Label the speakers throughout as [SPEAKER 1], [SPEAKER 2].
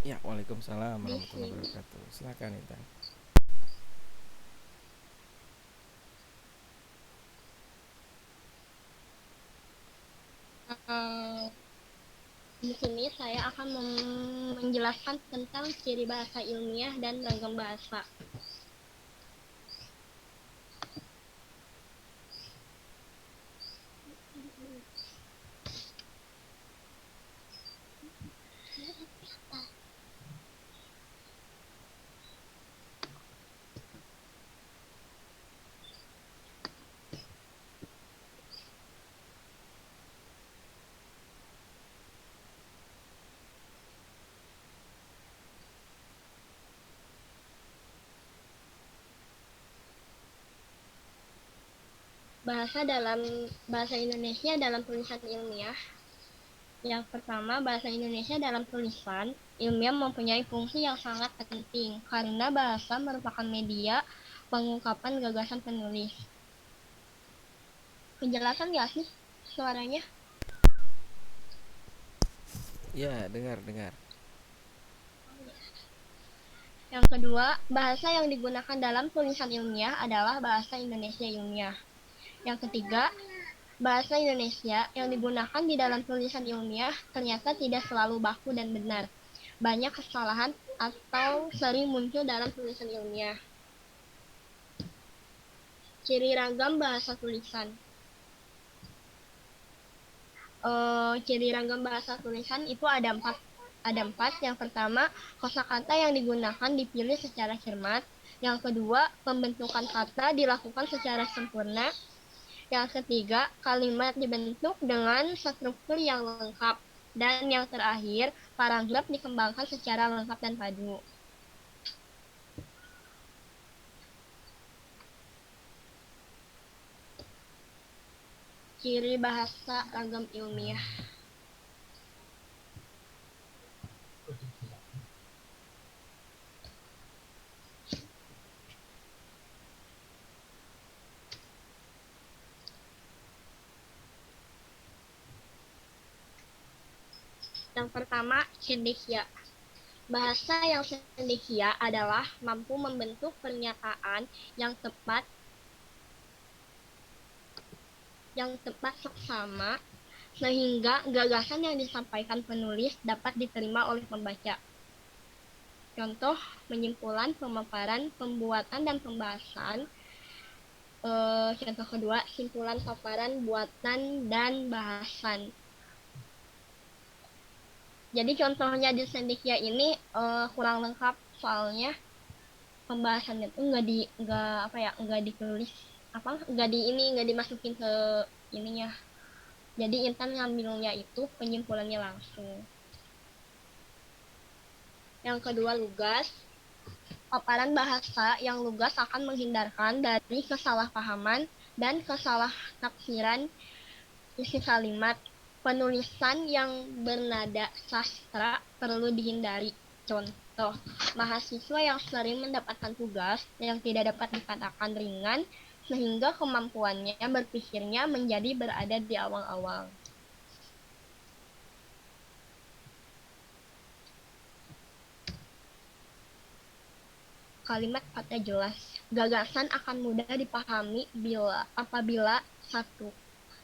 [SPEAKER 1] Ya, waalaikumsalam
[SPEAKER 2] di
[SPEAKER 1] warahmatullahi
[SPEAKER 2] sini.
[SPEAKER 1] wabarakatuh. Silakan Intan.
[SPEAKER 2] Eh, di sini saya akan menjelaskan tentang ciri bahasa ilmiah dan ragam bahasa. Bahasa Indonesia dalam tulisan ilmiah. Yang pertama, bahasa Indonesia dalam tulisan ilmiah mempunyai fungsi yang sangat penting karena bahasa merupakan media pengungkapan gagasan penulis. Penjelasan nggak sih suaranya?
[SPEAKER 1] Ya, dengar, dengar.
[SPEAKER 2] Yang kedua, bahasa yang digunakan dalam tulisan ilmiah adalah bahasa Indonesia ilmiah. Yang ketiga, bahasa Indonesia yang digunakan di dalam tulisan ilmiah ternyata tidak selalu baku dan benar. Banyak kesalahan atau sering muncul dalam tulisan ilmiah. Ciri ragam bahasa tulisan. Ciri ragam bahasa tulisan itu ada empat. Ada empat. Yang pertama, kosakata yang digunakan dipilih secara cermat. Yang kedua, pembentukan kata dilakukan secara sempurna. Yang ketiga, kalimat dibentuk dengan struktur yang lengkap. Dan yang terakhir, paragraf dikembangkan secara lengkap dan padu. Ciri bahasa ragam ilmiah. Yang pertama, cendekia. Bahasa yang cendekia adalah mampu membentuk pernyataan yang tepat yang tepat seksama sehingga gagasan yang disampaikan penulis dapat diterima oleh pembaca. Contoh, menyimpulan, pemaparan, pembuatan, dan pembahasan. Contoh kedua, simpulan, paparan, buatan, dan bahasan. Jadi contohnya di Sendikia ini kurang lengkap soalnya pembahasannya tuh nggak apa ya nggak ditulis apa nggak dimasukin ke ininya. Jadi Intan ngambilnya itu penyimpulannya langsung. Yang kedua, lugas. Paparan bahasa yang lugas akan menghindarkan dari kesalahpahaman dan kesalah tafsiran isi kalimat. Penulisan yang bernada sastra perlu dihindari. Contoh, mahasiswa yang sering mendapatkan tugas yang tidak dapat dikatakan ringan sehingga kemampuannya berpikirnya menjadi berada di awang-awang. Kalimat kata jelas. Gagasan akan mudah dipahami apabila satu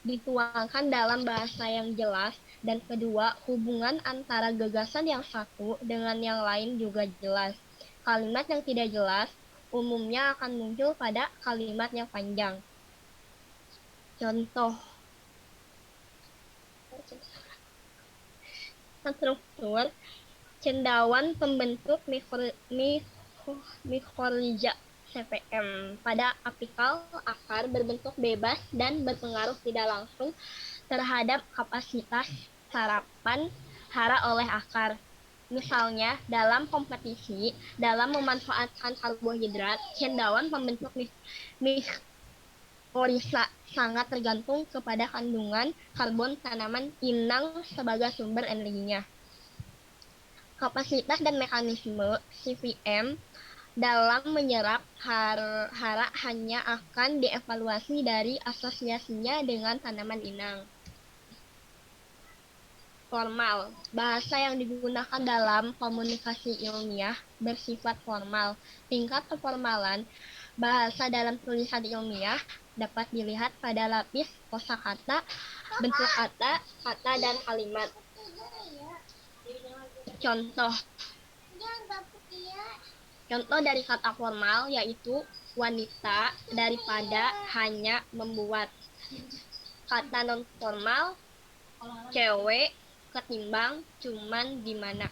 [SPEAKER 2] dituangkan dalam bahasa yang jelas dan kedua hubungan antara gagasan yang satu dengan yang lain juga jelas. Kalimat yang tidak jelas umumnya akan muncul pada kalimat yang panjang. Contoh, struktur cendawan pembentuk mikorija CPM pada apikal akar berbentuk bebas dan berpengaruh tidak langsung terhadap kapasitas sarapan hara oleh akar. Misalnya, dalam kompetisi, dalam memanfaatkan karbohidrat, cendawan pembentuk mikorisa sangat tergantung kepada kandungan karbon tanaman inang sebagai sumber energinya. Kapasitas dan mekanisme CVM dalam menyerap hara hanya akan dievaluasi dari asosiasinya dengan tanaman inang. Formal. Bahasa yang digunakan dalam komunikasi ilmiah bersifat formal. Tingkat keformalan bahasa dalam tulisan ilmiah dapat dilihat pada lapis kosakata, bentuk kata, kata, dan kalimat. Contoh. Contoh dari kata formal yaitu wanita daripada hanya membuat. Kata non formal cewek ketimbang cuman gimana.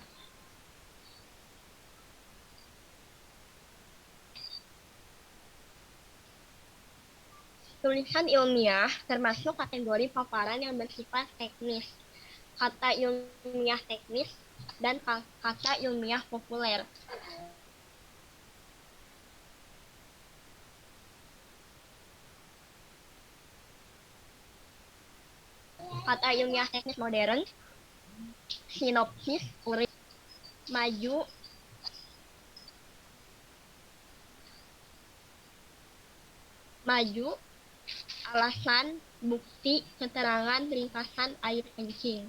[SPEAKER 2] Tulisan ilmiah termasuk kategori paparan yang bersifat teknis. Kata ilmiah teknis dan kata ilmiah populer. Kata ilmiah teknis modern, sinopsis, urip, maju, maju, alasan, bukti, keterangan, ringkasan, air kencing.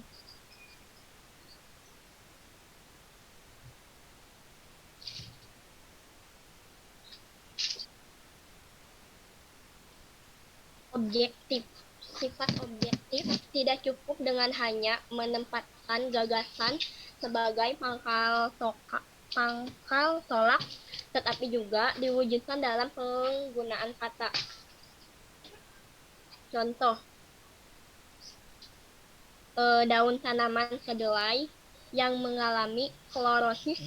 [SPEAKER 2] Objektif. Sifat objektif tidak cukup dengan hanya menempatkan gagasan sebagai pangkal tolak, tetapi juga diwujudkan dalam penggunaan kata. Contoh, daun tanaman kedelai yang mengalami klorosis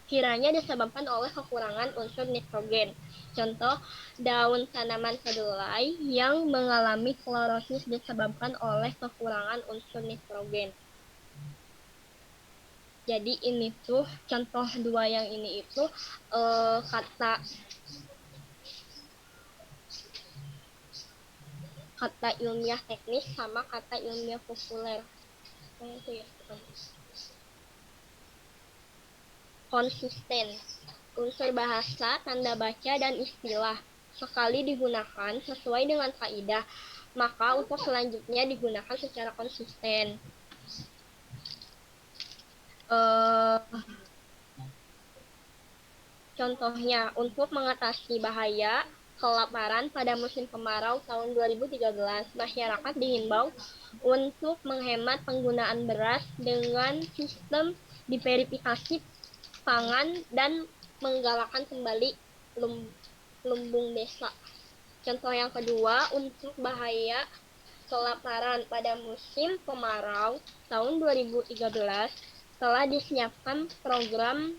[SPEAKER 2] kiranya disebabkan oleh kekurangan unsur nitrogen. Contoh, daun tanaman kedelai yang mengalami klorosis disebabkan oleh kekurangan unsur nitrogen. Jadi ini tuh contoh dua yang ini itu kata ilmiah teknis sama kata ilmiah populer. Konsisten. Unsur bahasa, tanda baca, dan istilah sekali digunakan sesuai dengan kaidah, maka untuk selanjutnya digunakan secara konsisten. Contohnya, untuk mengatasi bahaya kelaparan pada musim kemarau tahun 2013, masyarakat dihimbau untuk menghemat penggunaan beras dengan sistem diverifikasi pangan dan menggalakkan kembali lumbung desa. Contoh yang kedua, untuk bahaya kelaparan pada musim kemarau tahun 2013 telah disiapkan program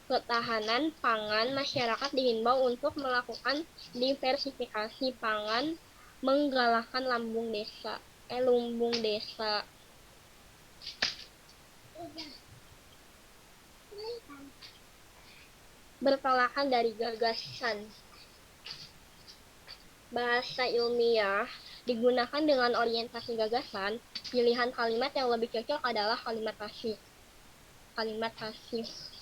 [SPEAKER 2] ketahanan pangan. Masyarakat dihimbau untuk melakukan diversifikasi pangan, menggalakkan lumbung desa. Bertolakan dari gagasan. Bahasa ilmiah digunakan dengan orientasi gagasan. Pilihan kalimat yang lebih cocok adalah kalimat pasif.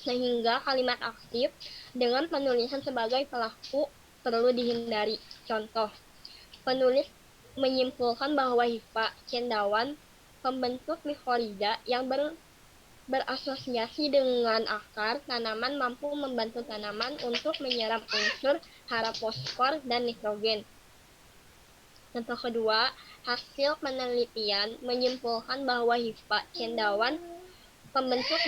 [SPEAKER 2] Sehingga kalimat aktif dengan penulisan sebagai pelaku perlu dihindari. Contoh, penulis menyimpulkan bahwa hifa cendawan pembentuk mikorida yang berasosiasi dengan akar tanaman mampu membantu tanaman untuk menyerap unsur hara fosfor dan nitrogen. Contoh kedua, hasil penelitian menyimpulkan bahwa hifa cendawan pembentuk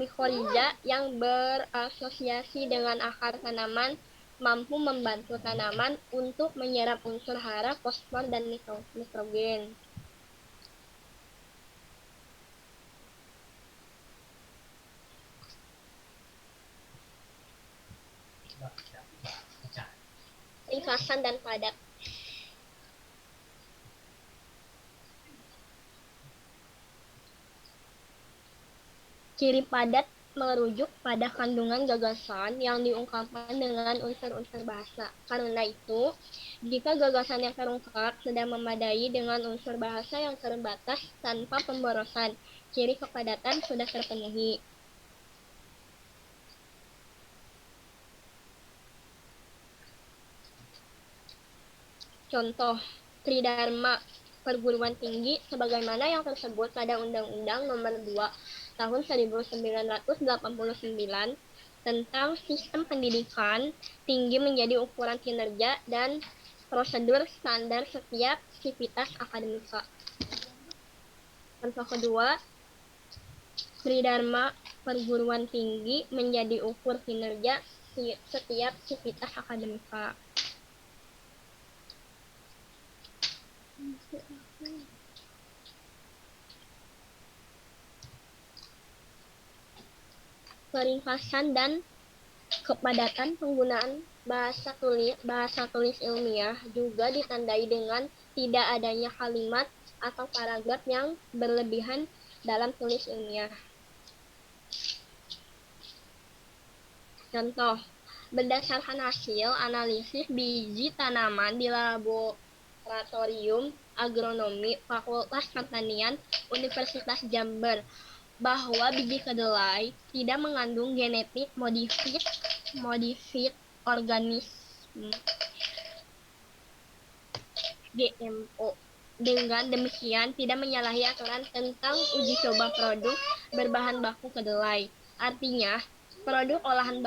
[SPEAKER 2] mikorida yang berasosiasi dengan akar tanaman mampu membantu tanaman untuk menyerap unsur hara, fosfor, dan nitrogen. Ringkasan dan padat. Ciri padat merujuk pada kandungan gagasan yang diungkapkan dengan unsur-unsur bahasa. Karena itu, jika gagasan yang terungkap sudah memadai dengan unsur bahasa yang terbatas tanpa pemborosan, ciri kepadatan sudah terpenuhi. Contoh, tridharma perguruan tinggi sebagaimana yang tersebut pada Undang-Undang Nomor 2 Tahun 1989 tentang Sistem Pendidikan Tinggi menjadi ukuran kinerja dan prosedur standar setiap sivitas akademika. Contoh kedua, Tridharma perguruan tinggi menjadi ukur kinerja setiap sivitas akademika. Keringkasan dan kepadatan penggunaan bahasa tulis ilmiah juga ditandai dengan tidak adanya kalimat atau paragraf yang berlebihan dalam tulis ilmiah. Contoh, berdasarkan hasil analisis biji tanaman di laboratorium agronomi Fakultas Pertanian Universitas Jember bahwa biji kedelai tidak mengandung genetik modified organisme GMO. Dengan demikian tidak menyalahi aturan tentang uji coba produk berbahan baku kedelai. Artinya, produk olahan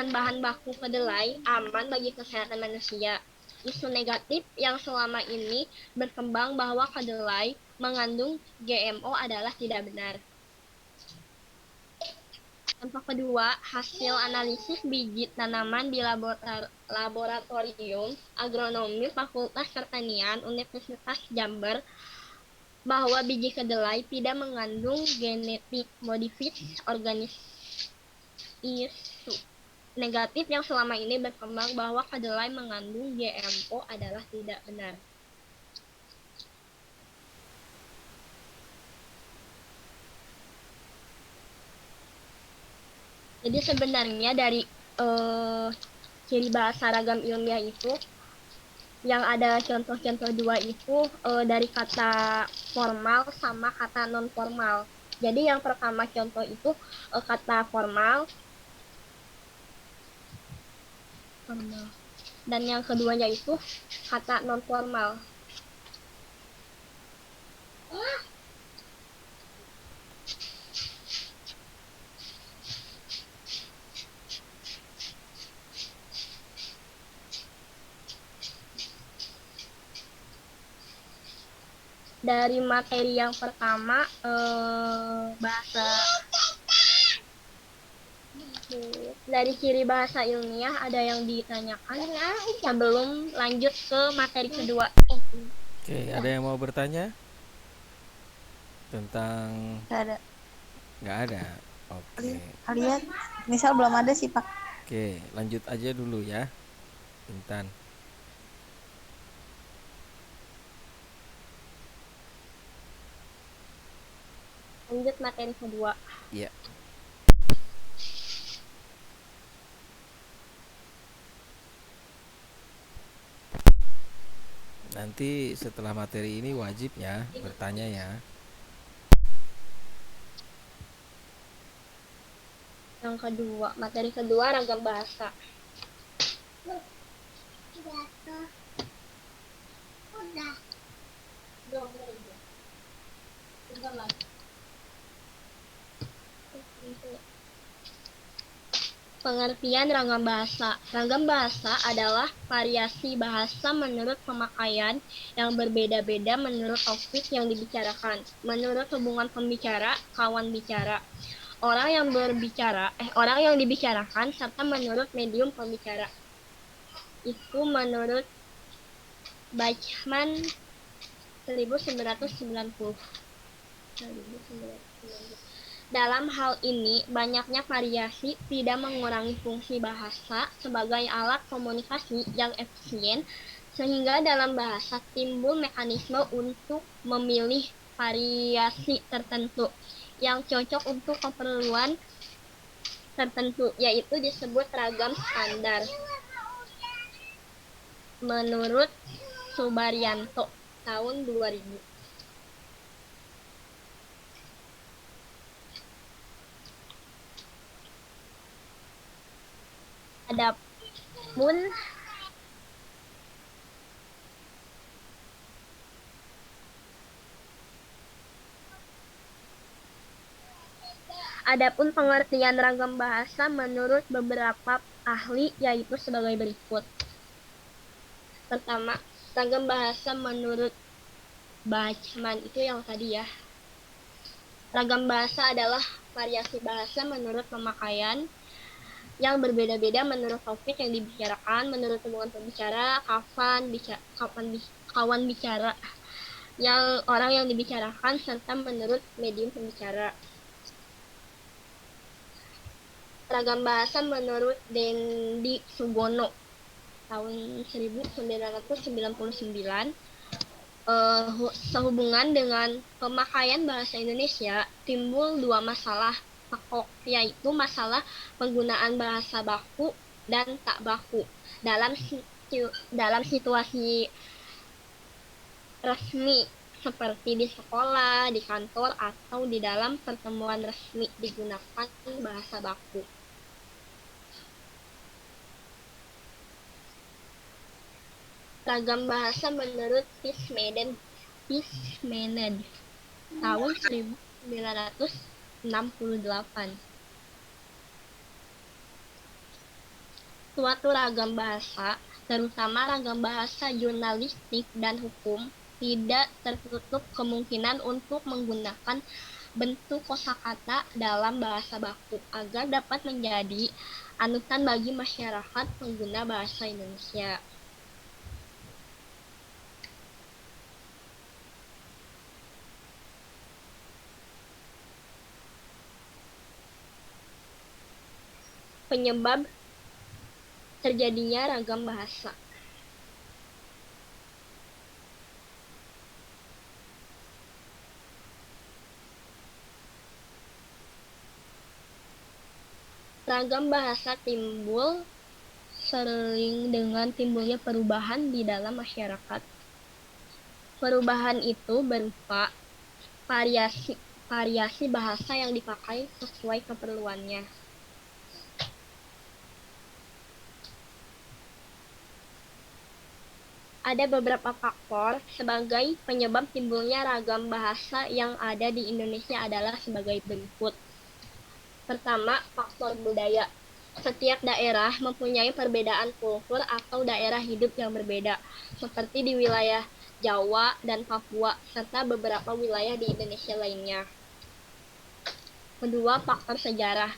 [SPEAKER 2] bahan baku kedelai aman bagi kesehatan manusia. Isu negatif yang selama ini berkembang bahwa kedelai mengandung GMO adalah tidak benar. Contoh kedua, hasil analisis biji tanaman di laboratorium agronomi Fakultas Pertanian Universitas Jember bahwa biji kedelai tidak mengandung genetik modified organisme. Isu negatif yang selama ini berkembang bahwa kedelai mengandung GMO adalah tidak benar. Jadi sebenarnya dari ciri bahasa ragam ilmiah itu yang ada contoh-contoh dua itu dari kata formal sama kata non formal. Jadi yang pertama contoh itu kata formal, dan yang keduanya itu kata non formal. Dari materi yang pertama bahasa dari ciri bahasa ilmiah ada yang ditanyakan sebelum lanjut ke materi kedua.
[SPEAKER 1] Oke, ada yang mau bertanya tentang?
[SPEAKER 3] Nggak ada.
[SPEAKER 1] Nggak ada. Oke.
[SPEAKER 3] Lihat, misal belum ada sih Pak.
[SPEAKER 1] Oke, lanjut aja dulu ya, Intan.
[SPEAKER 2] Lanjut materi kedua.
[SPEAKER 1] Iya. Nanti setelah materi ini wajib ya bertanya ya.
[SPEAKER 2] Yang kedua, materi kedua ragam bahasa. Pengertian ragam bahasa. Ragam bahasa adalah variasi bahasa menurut pemakaian yang berbeda-beda menurut topik yang dibicarakan, menurut hubungan pembicara, kawan bicara, orang yang dibicarakan, serta menurut medium pembicara. Itu menurut Bachmann 1990. Dalam hal ini, banyaknya variasi tidak mengurangi fungsi bahasa sebagai alat komunikasi yang efisien, sehingga dalam bahasa timbul mekanisme untuk memilih variasi tertentu yang cocok untuk keperluan tertentu, yaitu disebut ragam standar. Menurut Subaryanto tahun 2000. Adapun Adapun pengertian ragam bahasa menurut beberapa ahli yaitu sebagai berikut. Pertama, ragam bahasa menurut Bachmann itu yang tadi ya. Ragam bahasa adalah variasi bahasa menurut pemakaian yang berbeda-beda menurut topik yang dibicarakan, menurut hubungan pembicara, kawan bicara, yang orang yang dibicarakan, serta menurut medium pembicara. Ragam bahasa menurut Dendi Sugono tahun 1999 sehubungan dengan pemakaian bahasa Indonesia timbul dua masalah pokok, yaitu masalah penggunaan bahasa baku dan tak baku dalam situasi resmi seperti di sekolah, di kantor, atau di dalam pertemuan resmi digunakan bahasa baku. Ragam bahasa menurut Fishman tahun 1968. Suatu ragam bahasa, terutama ragam bahasa jurnalistik dan hukum, tidak tertutup kemungkinan untuk menggunakan bentuk kosakata dalam bahasa baku agar dapat menjadi anutan bagi masyarakat pengguna bahasa Indonesia. Penyebab terjadinya ragam bahasa. Ragam bahasa timbul sering dengan timbulnya perubahan di dalam masyarakat. Perubahan itu berupa variasi bahasa yang dipakai sesuai keperluannya. Ada beberapa faktor sebagai penyebab timbulnya ragam bahasa yang ada di Indonesia adalah sebagai berikut. Pertama, faktor budaya. Setiap daerah mempunyai perbedaan kultur atau daerah hidup yang berbeda, seperti di wilayah Jawa dan Papua, serta beberapa wilayah di Indonesia lainnya. Kedua, faktor sejarah.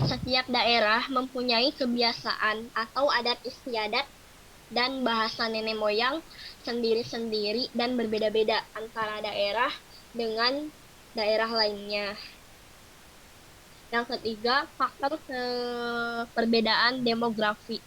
[SPEAKER 2] Setiap daerah mempunyai kebiasaan atau adat istiadat dan bahasa nenek moyang sendiri-sendiri dan berbeda-beda antara daerah dengan daerah lainnya. Yang ketiga, faktor perbedaan demografi.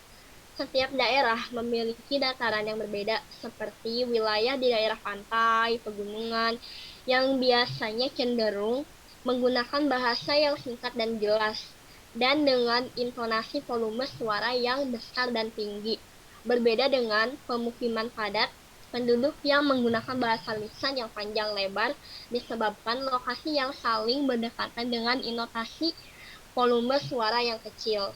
[SPEAKER 2] Setiap daerah memiliki dataran yang berbeda, seperti wilayah di daerah pantai, pegunungan, yang biasanya cenderung menggunakan bahasa yang singkat dan jelas, dan dengan intonasi volume suara yang besar dan tinggi. Berbeda dengan pemukiman padat, penduduk yang menggunakan bahasa lisan yang panjang lebar disebabkan lokasi yang saling berdekatan dengan intonasi volume suara yang kecil.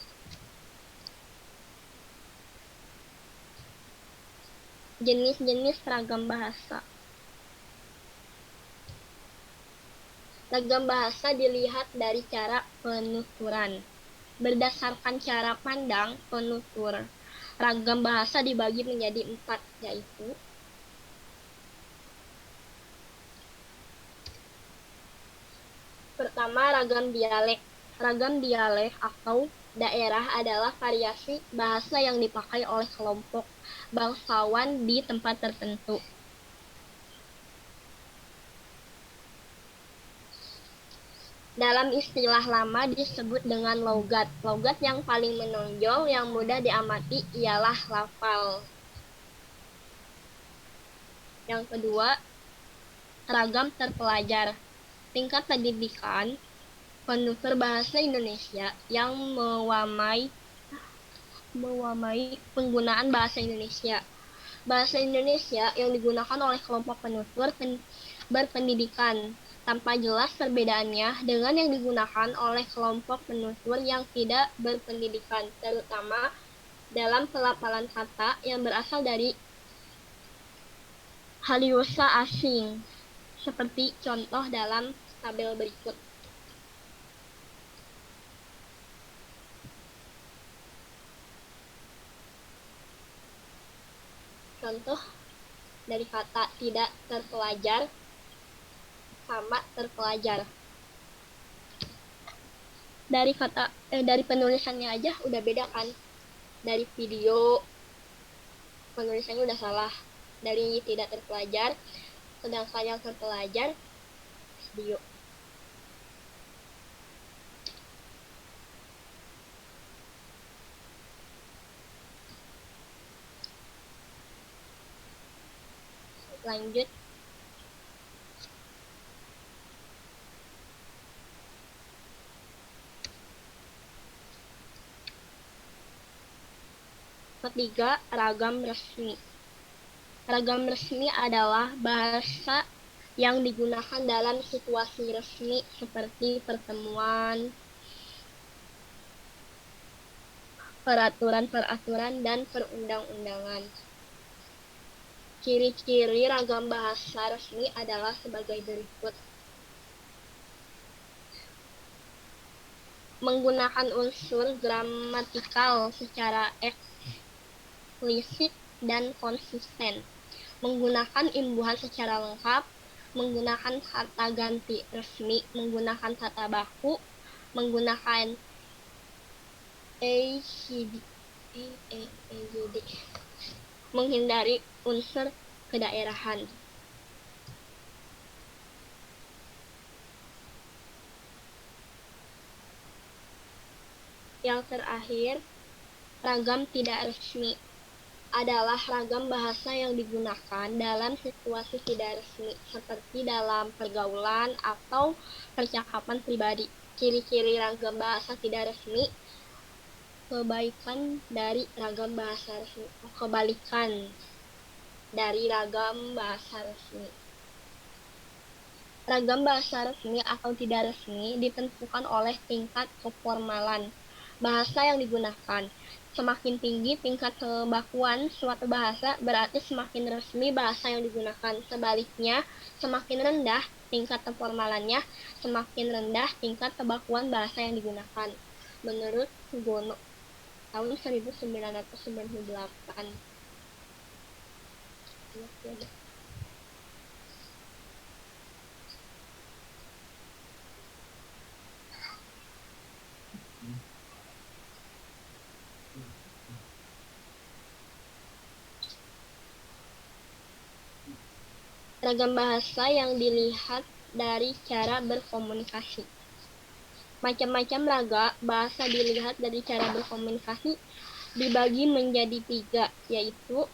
[SPEAKER 2] Jenis-jenis ragam bahasa. Ragam bahasa dilihat dari cara penuturan. Berdasarkan cara pandang penutur, ragam bahasa dibagi menjadi 4, yaitu pertama, ragam dialek. Ragam dialek atau daerah adalah variasi bahasa yang dipakai oleh kelompok bangsawan di tempat tertentu. Dalam istilah lama disebut dengan logat. Logat yang paling menonjol yang mudah diamati ialah lafal. Yang kedua, ragam terpelajar. Tingkat pendidikan penutur bahasa Indonesia yang mewamai penggunaan bahasa Indonesia. Bahasa Indonesia yang digunakan oleh kelompok penutur berpendidikan tanpa jelas perbedaannya dengan yang digunakan oleh kelompok penutur yang tidak berpendidikan, terutama dalam pelafalan kata yang berasal dari halieusa asing, seperti contoh dalam tabel berikut. Contoh dari kata tidak terpelajar sama terpelajar. Dari penulisannya aja udah beda kan. Dari video penulisannya udah salah. Dari tidak terpelajar, sedangkan yang terpelajar video. Lanjut. Ketiga, ragam resmi. Ragam resmi adalah bahasa yang digunakan dalam situasi resmi seperti pertemuan, peraturan-peraturan, dan perundang-undangan. Ciri-ciri ragam bahasa resmi adalah sebagai berikut. Menggunakan unsur gramatikal secara eksplisit dan konsisten, menggunakan imbuhan secara lengkap, menggunakan kata ganti resmi, menggunakan kata baku, menggunakan ACD, menghindari unsur kedaerahan. Yang terakhir, ragam tidak resmi adalah ragam bahasa yang digunakan dalam situasi tidak resmi, seperti dalam pergaulan atau percakapan pribadi. Ciri-ciri ragam bahasa tidak resmi, kebalikan dari ragam bahasa resmi. Ragam bahasa resmi atau tidak resmi ditentukan oleh tingkat keformalan bahasa yang digunakan. Semakin tinggi tingkat kebakuan suatu bahasa, berarti semakin resmi bahasa yang digunakan. Sebaliknya, semakin rendah tingkat keformalannya, semakin rendah tingkat kebakuan bahasa yang digunakan. Menurut Sugono, tahun 1998. Ragam bahasa yang dilihat dari cara berkomunikasi. Macam-macam bahasa dilihat dari cara berkomunikasi dibagi menjadi 3, yaitu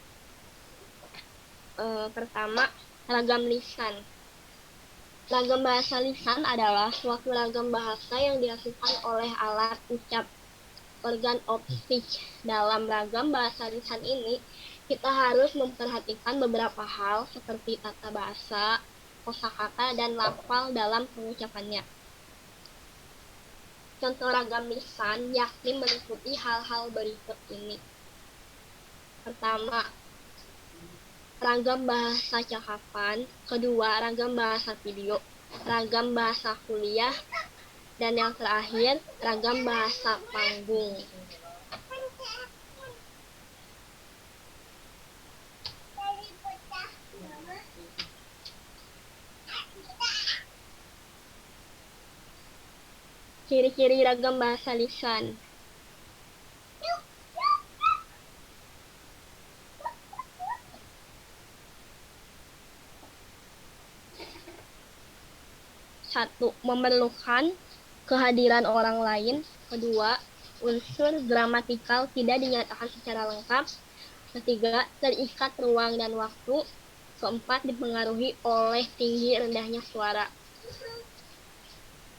[SPEAKER 2] pertama, ragam lisan. Ragam bahasa lisan adalah suatu ragam bahasa yang dihasilkan oleh alat ucap, organ of speech. Dalam ragam bahasa lisan ini, kita harus memperhatikan beberapa hal seperti tata bahasa, kosakata, dan lafal dalam pengucapannya. Contoh ragam lisan yakni meliputi hal-hal berikut ini. Pertama, ragam bahasa cakapan. Kedua, ragam bahasa video. Ragam bahasa kuliah. Dan yang terakhir, ragam bahasa panggung. Ciri-ciri ragam bahasa lisan. Satu, memerlukan kehadiran orang lain. Kedua, unsur gramatikal tidak dinyatakan secara lengkap. Ketiga, terikat ruang dan waktu. Keempat, dipengaruhi oleh tinggi rendahnya suara.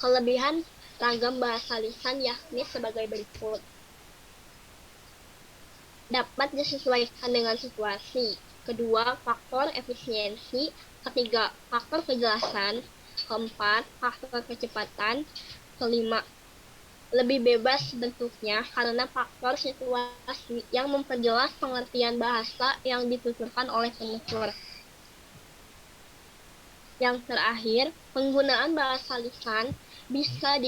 [SPEAKER 2] Kelebihan ragam bahasa lisan yakni sebagai berikut. Dapat disesuaikan dengan situasi. Kedua, faktor efisiensi. Ketiga, faktor kejelasan. Keempat, faktor kecepatan. Kelima, lebih bebas bentuknya karena faktor situasi yang memperjelas pengertian bahasa yang dituturkan oleh penutur. Yang terakhir, penggunaan bahasa lisan bisa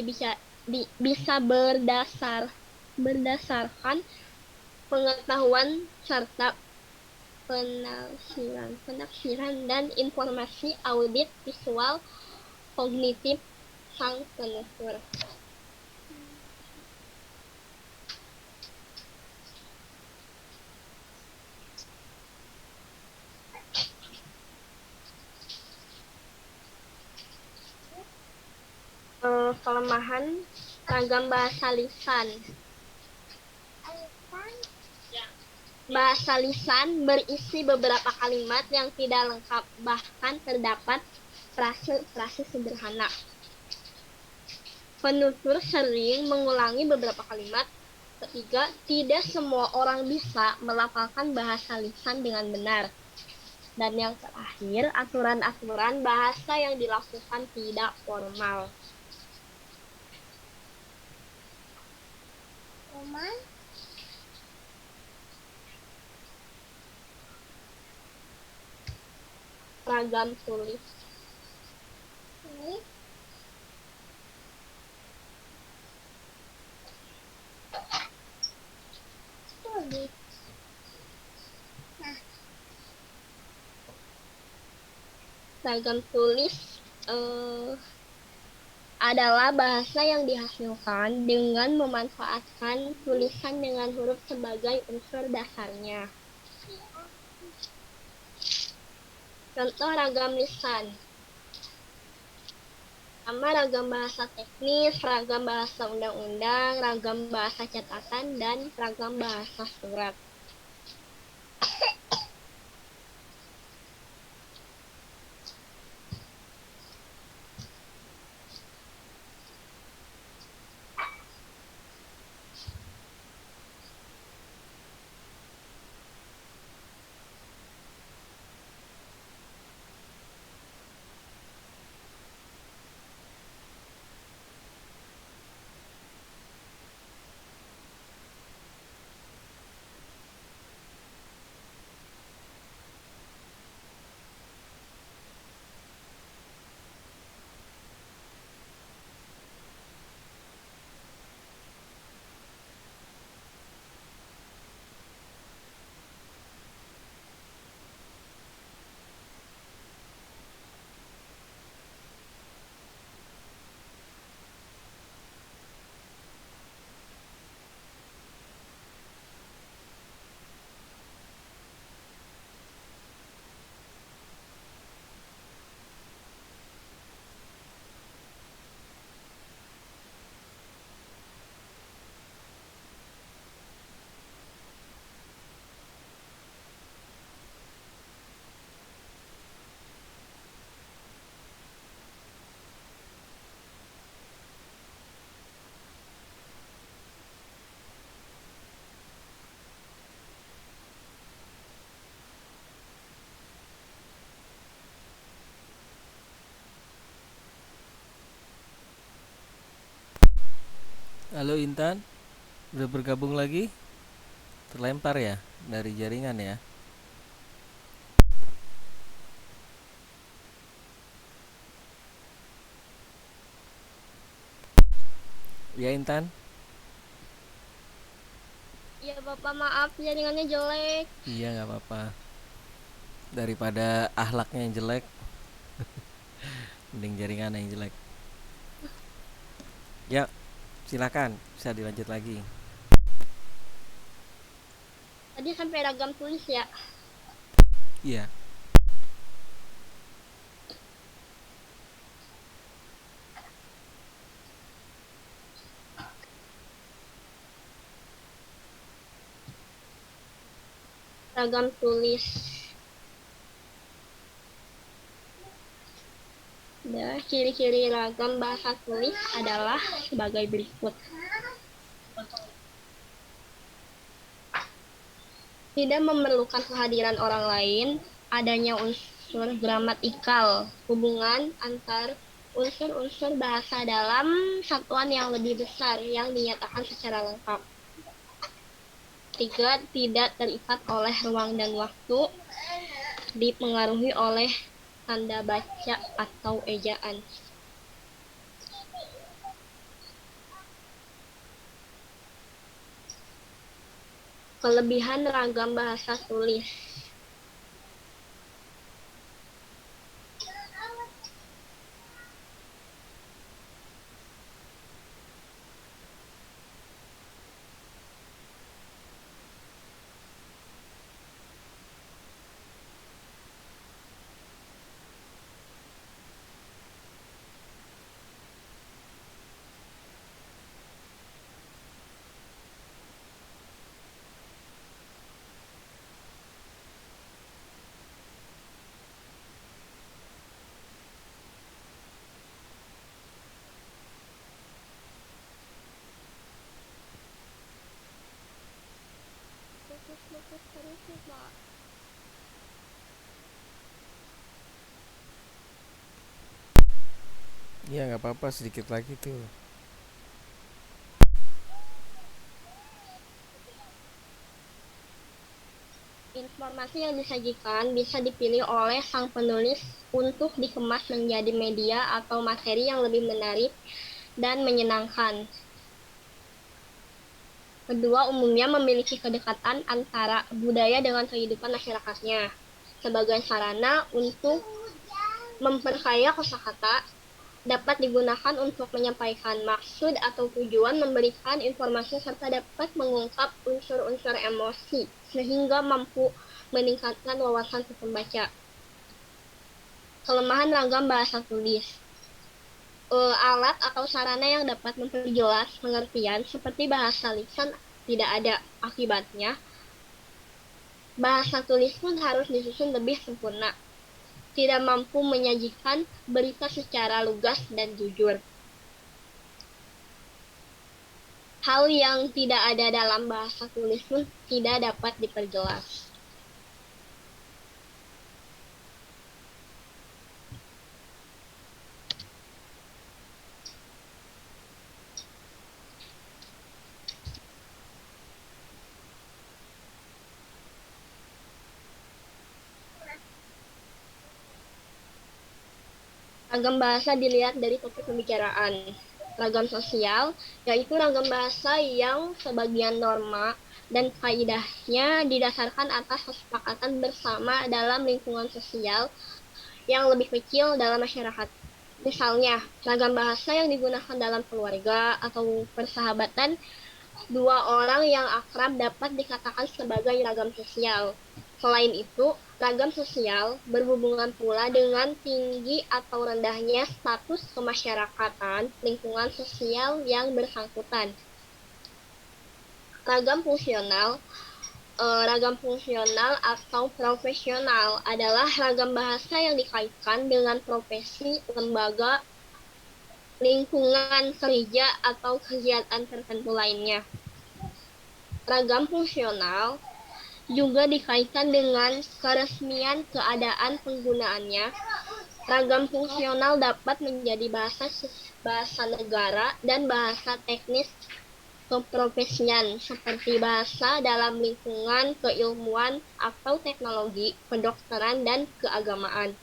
[SPEAKER 2] berdasarkan pengetahuan serta penafsiran dan informasi audit visual kognitif sang penutur. Kelemahan ragam bahasa lisan. Bahasa lisan berisi beberapa kalimat yang tidak lengkap, bahkan terdapat frase-frase sederhana. Penutur sering mengulangi beberapa kalimat. Ketiga, tidak semua orang bisa melafalkan bahasa lisan dengan benar. Dan yang terakhir, aturan-aturan bahasa yang dilakukan tidak formal. Ragam tulis. Ragam tulis adalah bahasa yang dihasilkan dengan memanfaatkan tulisan dengan huruf sebagai unsur dasarnya. Contoh ragam lisan. Sama ragam bahasa teknis, ragam bahasa undang-undang, ragam bahasa catatan, dan ragam bahasa surat.
[SPEAKER 1] Halo Intan, udah bergabung lagi? Terlempar ya dari jaringan ya? Ya Intan?
[SPEAKER 2] Ya Bapak, maaf jaringannya jelek.
[SPEAKER 1] Iya nggak apa-apa. Daripada ahlaknya yang jelek, mending jaringan yang jelek. Ya, silakan bisa dilanjut lagi.
[SPEAKER 2] Tadi sampai ragam tulis ya.
[SPEAKER 1] Iya.
[SPEAKER 2] Ragam tulis. Ya, ciri-ciri ragam bahasa tulis adalah sebagai berikut. Tidak memerlukan kehadiran orang lain, adanya unsur gramatikal, hubungan antar unsur-unsur bahasa dalam satuan yang lebih besar yang dinyatakan secara lengkap. 3. Tidak terikat oleh ruang dan waktu, dipengaruhi oleh tanda baca atau ejaan. Kelebihan ragam bahasa tulis. Fokus terus nih, Pak.
[SPEAKER 1] Iya nggak apa-apa, sedikit lagi tuh.
[SPEAKER 2] Informasi yang disajikan bisa dipilih oleh sang penulis untuk dikemas menjadi media atau materi yang lebih menarik dan menyenangkan. Kedua, umumnya memiliki kedekatan antara budaya dengan kehidupan masyarakatnya sebagai sarana untuk memperkaya kosakata, dapat digunakan untuk menyampaikan maksud atau tujuan, memberikan informasi, serta dapat mengungkap unsur-unsur emosi sehingga mampu meningkatkan wawasan si pembaca. Kelemahan ragam bahasa tulis. Alat atau sarana yang dapat memperjelas pengertian seperti bahasa lisan tidak ada akibatnya. Bahasa tulis pun harus disusun lebih sempurna, tidak mampu menyajikan berita secara lugas dan jujur. Hal yang tidak ada dalam bahasa tulis pun tidak dapat diperjelas. Ragam bahasa dilihat dari topik pembicaraan. Ragam sosial, yaitu ragam bahasa yang sebagian norma dan kaidahnya didasarkan atas kesepakatan bersama dalam lingkungan sosial yang lebih kecil dalam masyarakat. Misalnya, ragam bahasa yang digunakan dalam keluarga atau persahabatan dua orang yang akrab dapat dikatakan sebagai ragam sosial. Selain itu, ragam sosial berhubungan pula dengan tinggi atau rendahnya status kemasyarakatan lingkungan sosial yang bersangkutan. Ragam fungsional Ragam fungsional atau profesional adalah ragam bahasa yang dikaitkan dengan profesi, lembaga, lingkungan kerja, atau kegiatan tertentu lainnya. Ragam fungsional juga dikaitkan dengan keresmian keadaan penggunaannya. Ragam fungsional dapat menjadi bahasa negara dan bahasa teknis keprofesian seperti bahasa dalam lingkungan keilmuan atau teknologi, kedokteran, dan keagamaan.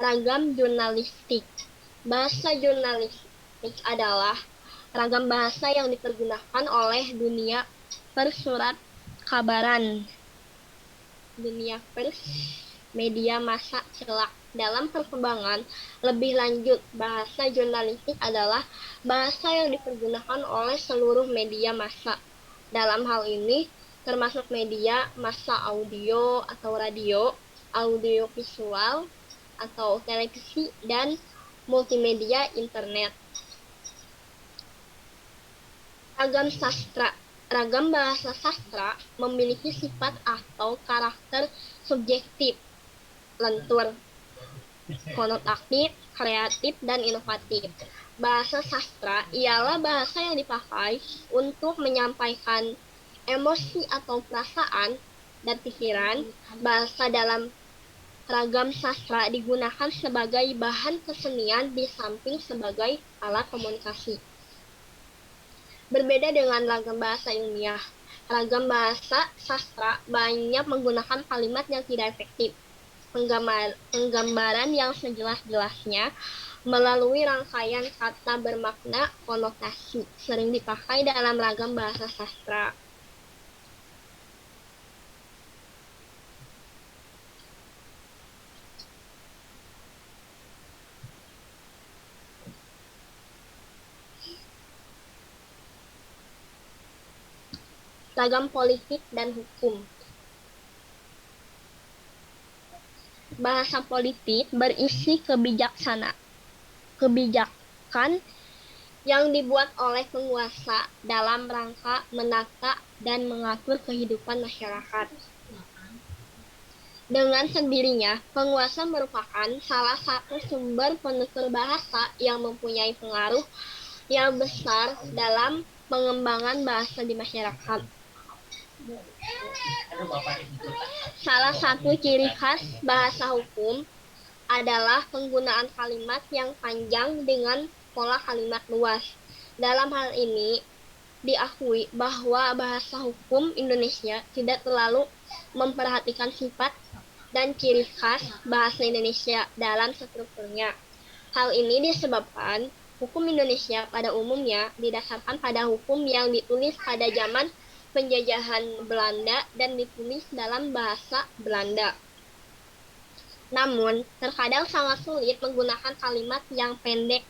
[SPEAKER 2] Ragam jurnalistik. Bahasa jurnalistik adalah ragam bahasa yang dipergunakan oleh dunia persurat kabaran, dunia pers, media massa celak. Dalam perkembangan lebih lanjut, bahasa jurnalistik adalah bahasa yang dipergunakan oleh seluruh media massa. Dalam hal ini termasuk media massa audio atau radio, audio visual atau televisi, dan multimedia internet. Ragam sastra. Ragam bahasa sastra memiliki sifat atau karakter subjektif, lentur, konotatif, kreatif, dan inovatif. Bahasa sastra ialah bahasa yang dipakai untuk menyampaikan emosi atau perasaan dan pikiran. Bahasa dalam ragam sastra digunakan sebagai bahan kesenian di samping sebagai alat komunikasi. Berbeda dengan ragam bahasa ilmiah, ragam bahasa sastra banyak menggunakan kalimat yang tidak efektif, penggambaran yang sejelas-jelasnya melalui rangkaian kata bermakna konotasi, sering dipakai dalam ragam bahasa sastra. Ragam politik dan hukum. Bahasa politik berisi kebijakan yang dibuat oleh penguasa dalam rangka menata dan mengatur kehidupan masyarakat. Dengan sendirinya, penguasa merupakan salah satu sumber penutur bahasa yang mempunyai pengaruh yang besar dalam pengembangan bahasa di masyarakat. Salah satu ciri khas bahasa hukum adalah penggunaan kalimat yang panjang dengan pola kalimat luas. Dalam hal ini, diakui bahwa bahasa hukum Indonesia tidak terlalu memperhatikan sifat dan ciri khas bahasa Indonesia dalam strukturnya. Hal ini disebabkan hukum Indonesia pada umumnya didasarkan pada hukum yang ditulis pada zaman penjajahan Belanda dan ditulis dalam bahasa Belanda. Namun, terkadang sangat sulit menggunakan kalimat yang pendek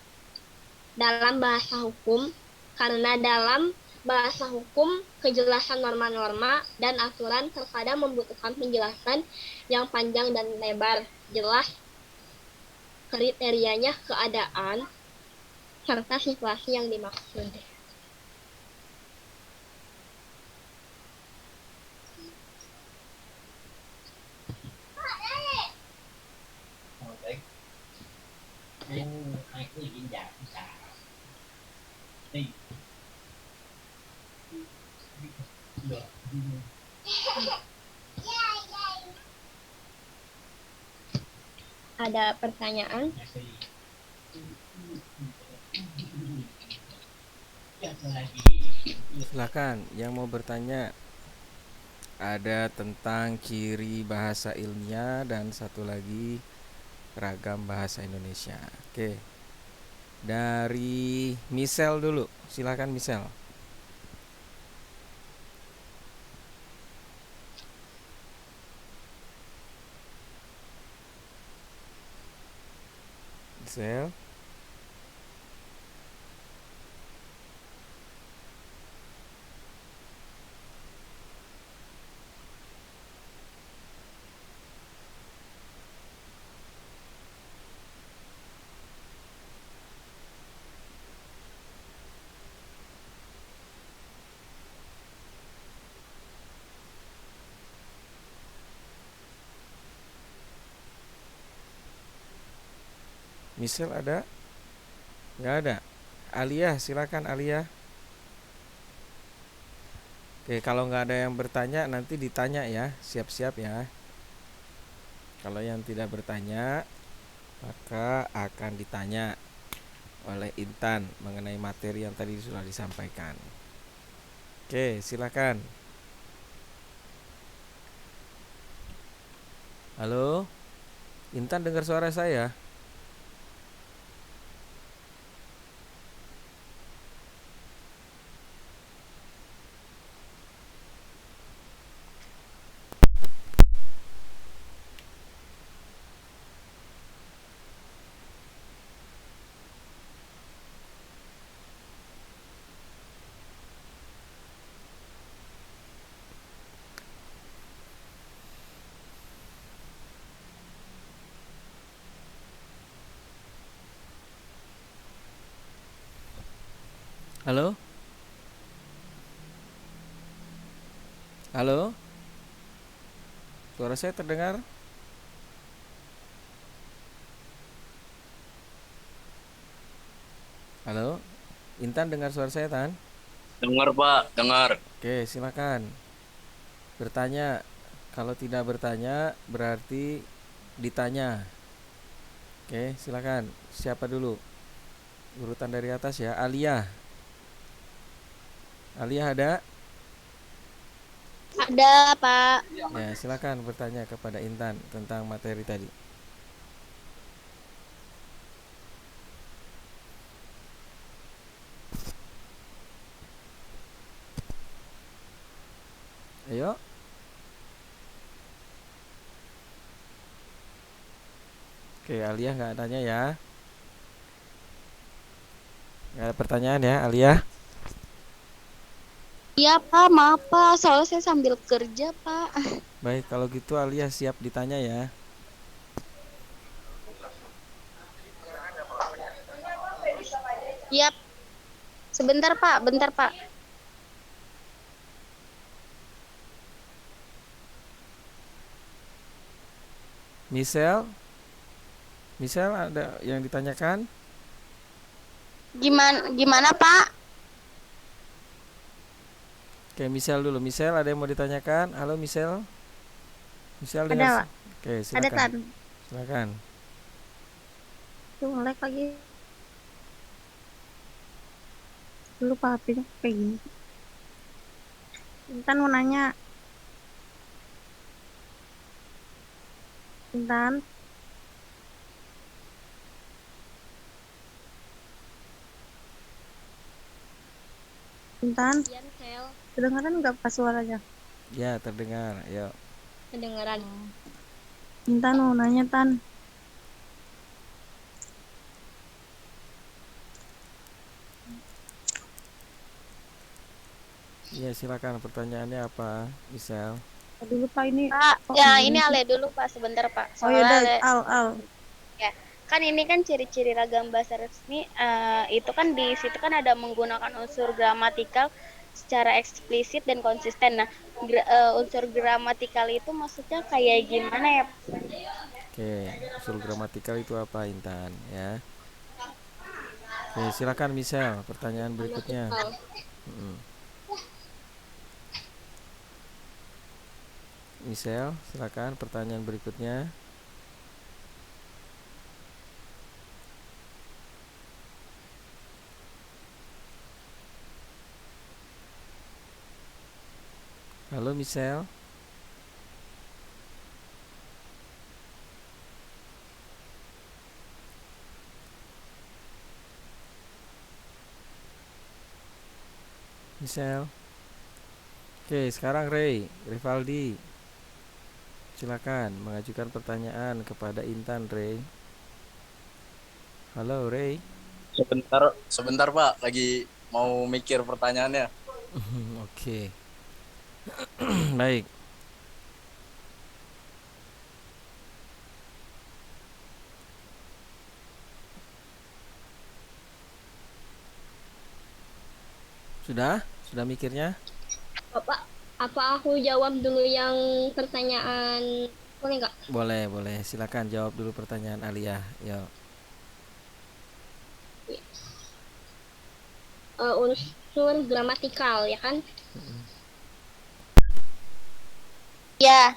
[SPEAKER 2] dalam bahasa hukum karena dalam bahasa hukum kejelasan norma-norma dan aturan terkadang membutuhkan penjelasan yang panjang dan lebar, jelas kriterianya, keadaan, serta situasi yang dimaksud. Ada pertanyaan?
[SPEAKER 1] Silakan yang mau bertanya. Ada tentang ciri bahasa ilmiah dan satu lagi ragam bahasa Indonesia. Oke. Dari Michelle dulu. Silakan Michelle. Michelle. Michelle ada? Nggak ada. Alia, silakan Alia. Oke, kalau nggak ada yang bertanya nanti ditanya ya, siap-siap ya. Kalau yang tidak bertanya maka akan ditanya oleh Intan mengenai materi yang tadi sudah disampaikan. Oke, silakan. Halo, Intan dengar suara saya? Halo? Halo? Suara saya terdengar? Halo? Intan dengar suara saya, Tan?
[SPEAKER 4] Dengar Pak, dengar.
[SPEAKER 1] Oke, silakan. Bertanya. Kalau tidak bertanya berarti ditanya. Oke, silakan. Siapa dulu? Urutan dari atas ya. Alia. Alia ada?
[SPEAKER 3] Ada, Pak.
[SPEAKER 1] Ya, silakan bertanya kepada Intan tentang materi tadi. Ayo. Oke, Alia nggak tanya ya. Nggak ada pertanyaan ya, Alia.
[SPEAKER 3] Iya, Pak. Maaf, Pak. Soalnya saya sambil kerja, Pak.
[SPEAKER 1] Baik, kalau gitu Alia siap ditanya ya.
[SPEAKER 3] Iya. Sebentar, Pak. Bentar, Pak.
[SPEAKER 1] Michelle, Michelle ada yang ditanyakan?
[SPEAKER 3] Gimana Pak?
[SPEAKER 1] Oke, Michelle dulu. Michelle, ada yang mau ditanyakan? Halo Michelle. Michelle dengar.
[SPEAKER 5] Ada, Pak.
[SPEAKER 1] Oke,
[SPEAKER 5] Ada
[SPEAKER 1] silakan.
[SPEAKER 5] Tan.
[SPEAKER 1] Silakan.
[SPEAKER 5] Tuh nge-lag lagi. Dulu Pak HP-nya kayak gini. Intan mau nanya. Intan, Intan,
[SPEAKER 2] Sekian sel
[SPEAKER 5] kedengaran nggak pas suaranya?
[SPEAKER 1] Ya, terdengar. Ayo.
[SPEAKER 2] kedengaran.
[SPEAKER 5] Intan mau nanya Tan.
[SPEAKER 1] Ya, silakan. Pertanyaannya apa, Michelle?
[SPEAKER 5] Dulu Pak ini.
[SPEAKER 3] Pak,
[SPEAKER 5] kok
[SPEAKER 3] ya
[SPEAKER 5] begini
[SPEAKER 3] ini
[SPEAKER 5] sih?
[SPEAKER 3] Ale dulu Pak, sebentar Pak.
[SPEAKER 5] Oh ya
[SPEAKER 3] Soalnya
[SPEAKER 5] udah,
[SPEAKER 3] Ale,
[SPEAKER 5] Al.
[SPEAKER 3] ya, kan ini kan ciri-ciri ragam bahasa resmi, itu kan di situ kan ada menggunakan unsur gramatikal secara eksplisit dan konsisten. Nah, unsur gramatikal itu maksudnya kayak gimana ya?
[SPEAKER 1] Oke, usul gramatikal itu apa, Intan? Ya. Oke, silakan Michelle. Pertanyaan berikutnya.
[SPEAKER 2] Gramatikal.
[SPEAKER 1] Mm-mm. Michelle, silakan pertanyaan berikutnya. Halo Michelle. Michelle. Oke, sekarang Rivaldi. Silakan mengajukan pertanyaan kepada Intan, Ray. Halo, Ray.
[SPEAKER 4] Sebentar Pak, lagi mau mikir pertanyaannya.
[SPEAKER 1] Oke. Baik. Sudah? Sudah mikirnya?
[SPEAKER 2] Bapak, apa aku jawab dulu yang pertanyaan boleh nggak?
[SPEAKER 1] Boleh, boleh. Silakan jawab dulu pertanyaan Alia. Yo.
[SPEAKER 2] Unsur gramatikal ya kan?
[SPEAKER 3] Ya,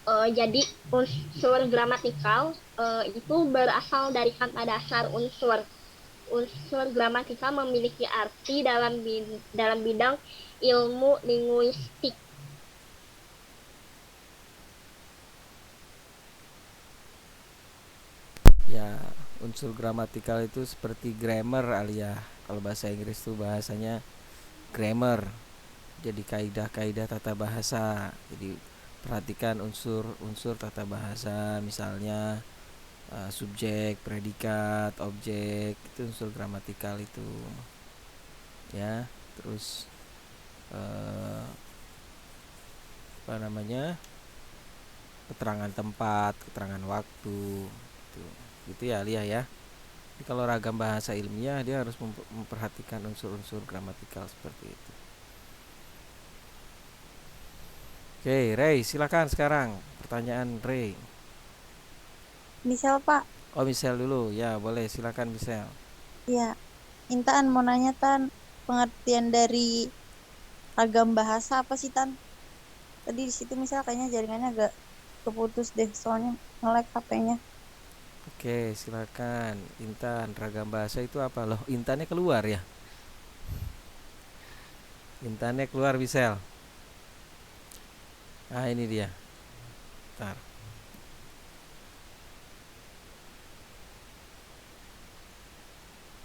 [SPEAKER 2] Jadi unsur gramatikal itu berasal dari kata dasar unsur. Unsur gramatikal memiliki arti dalam bidang ilmu linguistik.
[SPEAKER 1] Ya, unsur gramatikal itu seperti grammar Alia. Kalau bahasa Inggris itu bahasanya grammar. Jadi kaidah-kaidah tata bahasa. Jadi perhatikan unsur-unsur tata bahasa, misalnya subjek, predikat, objek, itu unsur gramatikal itu. Ya, terus eh, apa namanya? Keterangan tempat, keterangan waktu, itu. Gitu ya, Lia ya. Jadi kalau ragam bahasa ilmiah dia harus memperhatikan unsur-unsur gramatikal seperti itu. Oke, Ray, silakan sekarang pertanyaan Ray.
[SPEAKER 5] Misal Pak.
[SPEAKER 1] Oh, Michelle dulu. Ya, boleh. Silakan Michelle.
[SPEAKER 5] Iya. Intan mau nanya Tan. Pengertian dari ragam bahasa apa sih Tan? Tadi di situ misal kayaknya jaringannya agak keputus deh. Soalnya nge-lag HP-nya.
[SPEAKER 1] Oke, silakan Intan. Ragam bahasa itu apa? Loh, Intannya keluar ya? Intannya keluar, Michelle. Ah, ini dia. Bentar.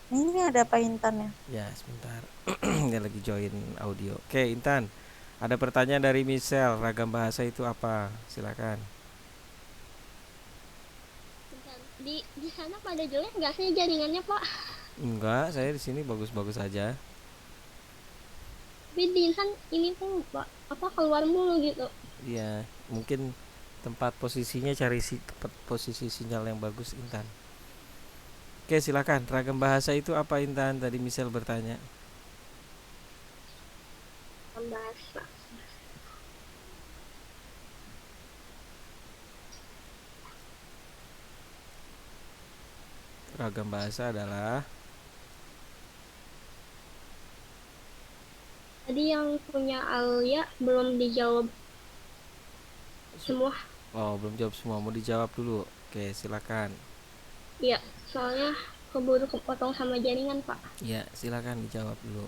[SPEAKER 5] Ini ada apa Intan ya?
[SPEAKER 1] Ya, sebentar. Dia lagi join audio. Oke, Intan. Ada pertanyaan dari Michelle. Ragam bahasa itu apa? Silakan.
[SPEAKER 2] Di sana pada jelek nggak sih jaringannya Pak?
[SPEAKER 1] Enggak, saya di sini bagus-bagus aja.
[SPEAKER 2] Tapi di Insan ini tuh Pak, apa keluar mulu gitu.
[SPEAKER 1] Iya, mungkin tempat posisinya cari tempat posisi sinyal yang bagus, Intan. Oke, silakan. Ragam bahasa itu apa, Intan? Tadi Michelle bertanya.
[SPEAKER 2] Bahasa.
[SPEAKER 1] Ragam bahasa adalah
[SPEAKER 2] Tadi yang punya Alia belum dijawab semua.
[SPEAKER 1] Oh, belum jawab semua. Mau dijawab dulu. Oke, silakan.
[SPEAKER 2] Iya, soalnya keburu kepotong sama jaringan, Pak.
[SPEAKER 1] Ya, silakan dijawab dulu.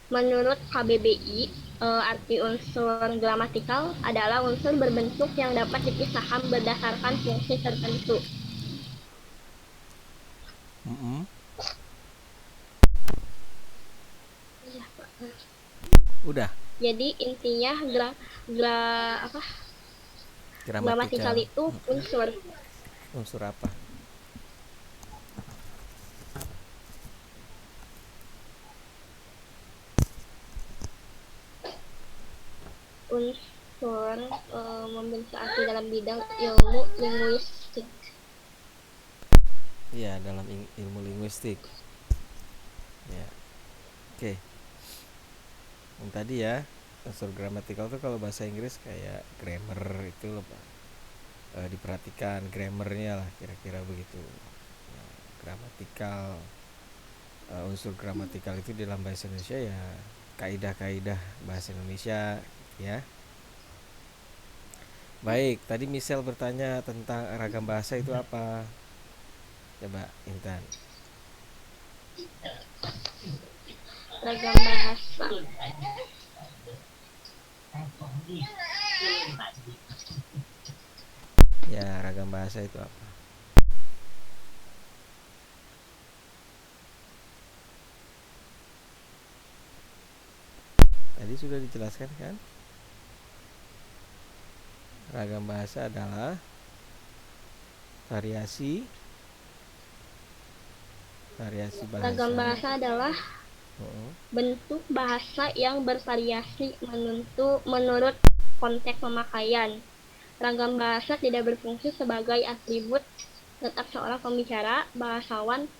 [SPEAKER 2] Menurut KBBI, arti unsur gramatikal adalah unsur berbentuk yang dapat dipisahkan berdasarkan fungsi tertentu.
[SPEAKER 1] Mm-mm.
[SPEAKER 2] Iya, Pak.
[SPEAKER 1] Udah.
[SPEAKER 2] Jadi intinya gramatikal itu unsur.
[SPEAKER 1] Unsur apa?
[SPEAKER 2] Unsur membentuk arti dalam bidang ilmu linguistik.
[SPEAKER 1] Iya, dalam ilmu linguistik. Ya. Oke. Yang tadi ya, unsur gramatikal tuh kalau bahasa Inggris kayak grammar itu loh, Pak. Diperhatikan grammarnya lah, kira-kira begitu. Nah, gramatikal, unsur gramatikal itu dalam bahasa Indonesia ya kaidah-kaidah bahasa Indonesia ya. Baik, tadi Michelle bertanya tentang ragam bahasa itu apa? Coba Intan.
[SPEAKER 2] Ragam bahasa.
[SPEAKER 1] Ya, ragam bahasa itu apa? Tadi sudah dijelaskan kan? Ragam bahasa adalah variasi bahasa.
[SPEAKER 2] Ragam bahasa adalah
[SPEAKER 1] Oh,
[SPEAKER 2] bentuk bahasa yang bervariasi menurut konteks pemakaian. Ragam bahasa tidak berfungsi sebagai atribut tetap seorang pembicara. Bahasawan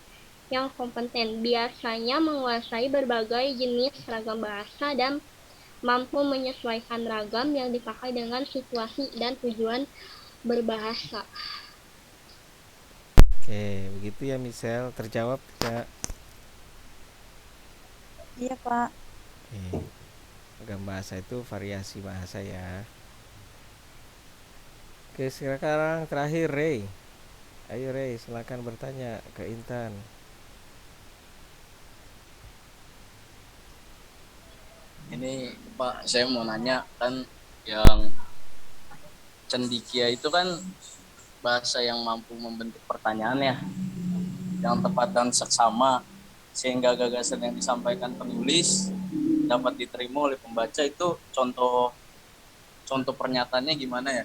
[SPEAKER 2] yang kompeten biasanya menguasai berbagai jenis ragam bahasa dan mampu menyesuaikan ragam yang dipakai dengan situasi dan tujuan berbahasa.
[SPEAKER 1] oke, begitu ya Michelle. Terjawab tidak?
[SPEAKER 5] Iya, Pak.
[SPEAKER 1] Oke. Ragam bahasa itu variasi bahasa ya. Oke, sekarang terakhir Ray. Ayo Ray, silakan bertanya ke Intan.
[SPEAKER 4] Ini Pak, saya mau nanya kan yang cendikia itu kan bahasa yang mampu membentuk pertanyaan ya, yang tepat dan seksama sehingga gagasan yang disampaikan penulis dapat diterima oleh pembaca. Itu contoh pernyataannya gimana ya?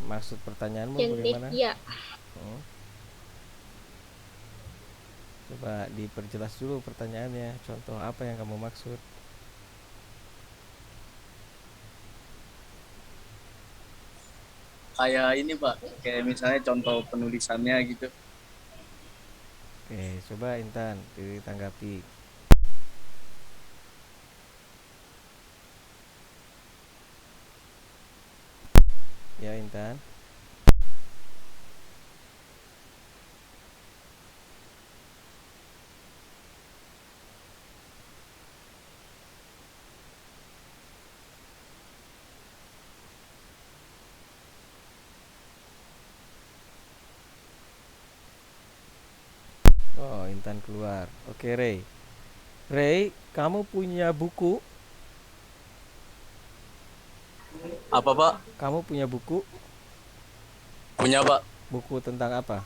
[SPEAKER 1] Maksud pertanyaanmu bagaimana?
[SPEAKER 2] Cendekia.
[SPEAKER 1] Oh. Coba diperjelas dulu pertanyaannya. Contoh apa yang kamu maksud?
[SPEAKER 4] Kayak ini Pak, kayak misalnya contoh penulisannya gitu.
[SPEAKER 1] Oke, coba Intan ditanggapi. Ya Intan. Oh, Intan keluar. Oke, Ray. Ray, kamu punya buku?
[SPEAKER 4] Apa Pak?
[SPEAKER 1] Kamu punya buku?
[SPEAKER 4] Punya Pak.
[SPEAKER 1] Buku tentang apa?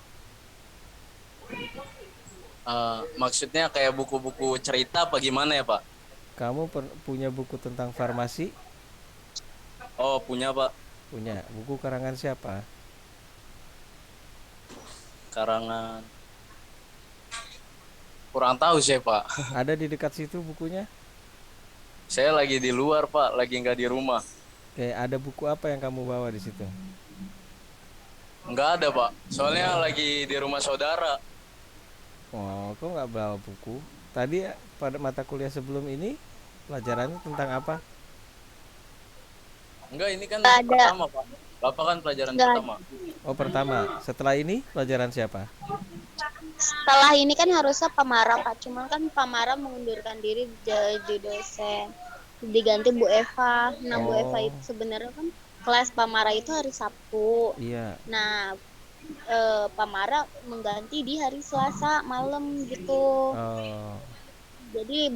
[SPEAKER 4] Maksudnya kayak buku-buku cerita apa gimana ya Pak?
[SPEAKER 1] Kamu punya buku tentang farmasi?
[SPEAKER 4] Oh punya Pak.
[SPEAKER 1] Punya. Buku karangan siapa?
[SPEAKER 4] Karangan kurang tahu saya Pak.
[SPEAKER 1] Ada di dekat situ bukunya?
[SPEAKER 4] Saya lagi di luar Pak, lagi nggak di rumah.
[SPEAKER 1] Oke, ada buku apa yang kamu bawa di situ?
[SPEAKER 4] Nggak ada Pak, soalnya lagi di rumah saudara.
[SPEAKER 1] Oh, kok nggak bawa buku? Tadi pada mata kuliah sebelum ini pelajarannya tentang apa?
[SPEAKER 4] Enggak, ini kan
[SPEAKER 3] Nggak ada.
[SPEAKER 4] pertama Pak. Bapak kan pelajaran
[SPEAKER 3] Enggak.
[SPEAKER 4] pertama.
[SPEAKER 1] Oh, pertama. Setelah ini pelajaran siapa?
[SPEAKER 3] Setelah ini kan harusnya Pamara Pak, cuman kan Pamara mengundurkan diri jadi dosen, diganti Bu Eva. Nah Bu Eva
[SPEAKER 1] Oh,
[SPEAKER 3] itu sebenarnya kan kelas Pamara itu hari Sabtu.
[SPEAKER 1] iya.
[SPEAKER 3] Nah Pamara mengganti di hari Selasa malam gitu.
[SPEAKER 1] Oh,
[SPEAKER 3] Jadi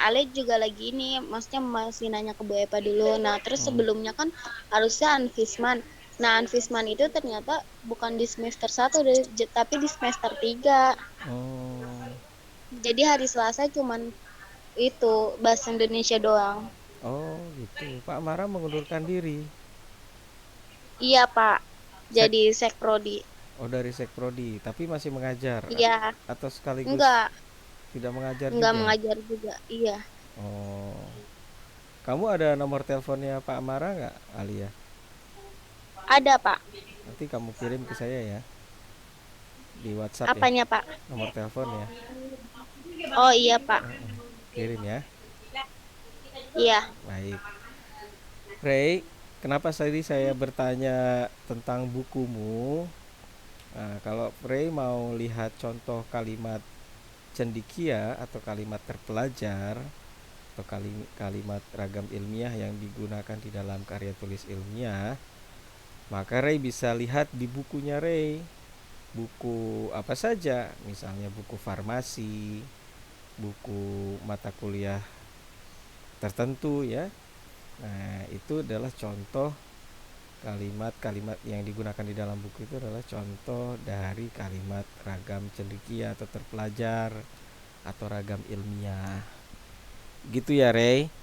[SPEAKER 3] Ale juga lagi ini, maksudnya masih nanya ke Bu Eva dulu. Nah terus
[SPEAKER 1] hmm.
[SPEAKER 3] sebelumnya kan harusnya Anfisman. Nah Anfisman itu ternyata bukan di semester 1 tapi di semester 3.
[SPEAKER 1] Oh,
[SPEAKER 3] Jadi hari Selasa cuman itu bahasa Indonesia doang.
[SPEAKER 1] oh gitu. Pak Mara mengundurkan diri.
[SPEAKER 3] Iya Pak,
[SPEAKER 1] Sek,
[SPEAKER 3] jadi sekprodi.
[SPEAKER 1] oh dari Sekprodi, tapi masih mengajar
[SPEAKER 3] Iya,
[SPEAKER 1] atau sekaligus
[SPEAKER 3] enggak,
[SPEAKER 1] tidak mengajar
[SPEAKER 3] enggak
[SPEAKER 1] juga?
[SPEAKER 3] mengajar juga. Iya,
[SPEAKER 1] Oh, kamu ada nomor teleponnya Pak Mara nggak, Alia?
[SPEAKER 3] ada Pak.
[SPEAKER 1] Nanti kamu kirim ke saya ya di WhatsApp ya,
[SPEAKER 3] Apanya Pak?
[SPEAKER 1] nomor teleponnya.
[SPEAKER 3] Oh iya Pak,
[SPEAKER 1] Kirim ya.
[SPEAKER 3] iya.
[SPEAKER 1] Baik. Ray, kenapa tadi saya bertanya tentang bukumu? Nah, kalau Ray mau lihat contoh kalimat cendikia atau kalimat terpelajar atau kalimat ragam ilmiah yang digunakan di dalam karya tulis ilmiah, maka Ray bisa lihat di bukunya Ray. Buku apa saja, misalnya buku farmasi, buku mata kuliah tertentu ya. Nah, itu adalah contoh kalimat-kalimat yang digunakan di dalam buku itu adalah contoh dari kalimat ragam cendekia atau terpelajar atau ragam ilmiah. Gitu ya, Ray.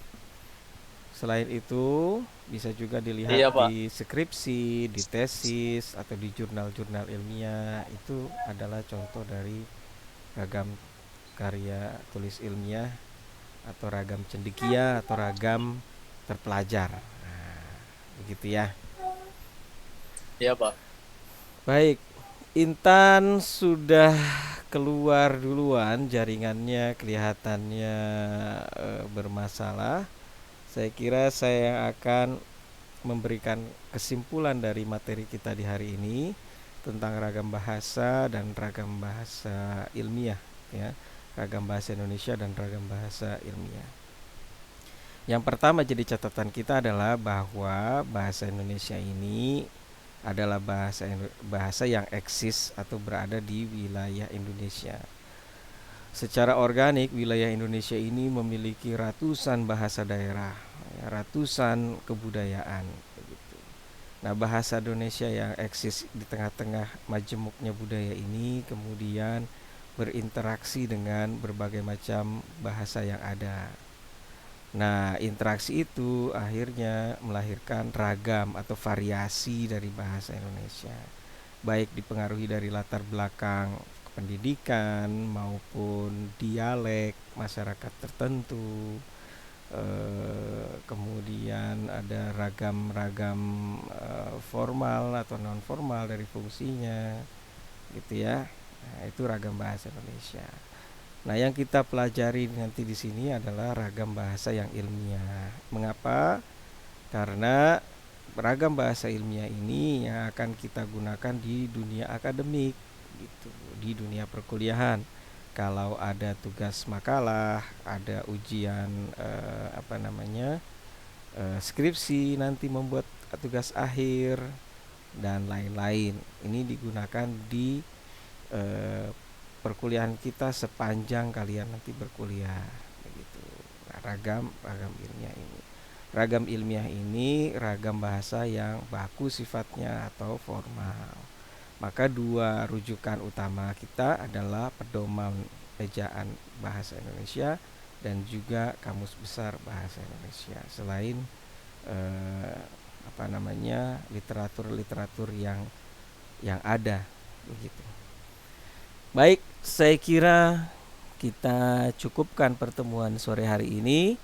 [SPEAKER 1] Selain itu, bisa juga dilihat
[SPEAKER 4] Iya Pak.
[SPEAKER 1] di skripsi, di tesis, atau di jurnal-jurnal ilmiah. Itu adalah contoh dari ragam karya tulis ilmiah atau ragam cendekia atau ragam terpelajar. Nah, begitu ya.
[SPEAKER 4] Iya Pak.
[SPEAKER 1] Baik, Intan sudah keluar duluan, jaringannya kelihatannya bermasalah. Saya kira saya yang akan memberikan kesimpulan dari materi kita di hari ini tentang ragam bahasa dan ragam bahasa ilmiah ya. Ragam bahasa Indonesia dan ragam bahasa ilmiah. Yang pertama jadi catatan kita adalah bahwa bahasa Indonesia ini adalah bahasa yang eksis atau berada di wilayah Indonesia. Secara organik wilayah Indonesia ini memiliki ratusan bahasa daerah, ya, ratusan kebudayaan begitu. Nah, bahasa Indonesia yang eksis di tengah-tengah majemuknya budaya ini kemudian berinteraksi dengan berbagai macam bahasa yang ada. Nah, interaksi itu akhirnya melahirkan ragam atau variasi dari bahasa Indonesia, baik dipengaruhi dari latar belakang pendidikan maupun dialek masyarakat tertentu. Kemudian ada ragam-ragam formal atau non formal dari fungsinya, gitu ya. Nah, itu ragam bahasa Indonesia. Nah, yang kita pelajari nanti di sini adalah ragam bahasa yang ilmiah. Mengapa? Karena beragam bahasa ilmiah ini yang akan kita gunakan di dunia akademik gitu, di dunia perkuliahan. Kalau ada tugas makalah, ada ujian skripsi, nanti membuat tugas akhir dan lain-lain. Ini digunakan di perkuliahan kita sepanjang kalian nanti berkuliah begitu. Nah, ragam ilmiah ini. Ragam ilmiah ini ragam bahasa yang baku sifatnya atau formal. Maka dua rujukan utama kita adalah pedoman ejaan bahasa Indonesia dan juga kamus besar bahasa Indonesia. Selain literatur-literatur yang ada begitu. Baik, saya kira kita cukupkan pertemuan sore hari ini.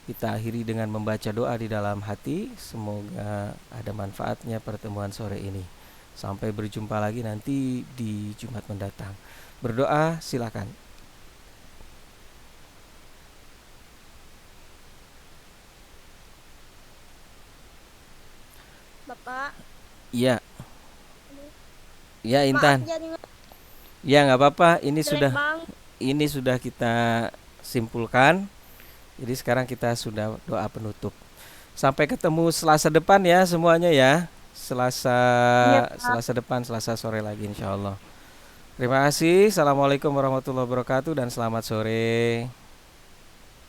[SPEAKER 1] Kita akhiri dengan membaca doa di dalam hati. Semoga ada manfaatnya pertemuan sore ini. Sampai berjumpa lagi nanti di Jumat mendatang. Berdoa silakan.
[SPEAKER 6] Bapak,
[SPEAKER 1] Iya, iya
[SPEAKER 2] Maaf
[SPEAKER 1] Intan.
[SPEAKER 2] jaringan
[SPEAKER 1] Ya nggak apa-apa.
[SPEAKER 2] jelek bang.
[SPEAKER 1] Ini sudah kita simpulkan. Jadi sekarang kita sudah doa penutup. Sampai ketemu Selasa depan ya semuanya ya. Selasa
[SPEAKER 5] Iya, Pak.
[SPEAKER 1] Selasa depan, Selasa sore lagi insya Allah. Terima kasih. Assalamualaikum warahmatullahi wabarakatuh dan selamat sore.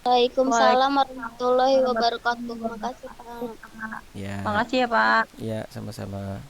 [SPEAKER 3] Waalaikumsalam warahmatullahi wabarakatuh. Makasih, Pak.
[SPEAKER 1] Ya,
[SPEAKER 5] Makasih ya, Pak.
[SPEAKER 1] ya sama-sama.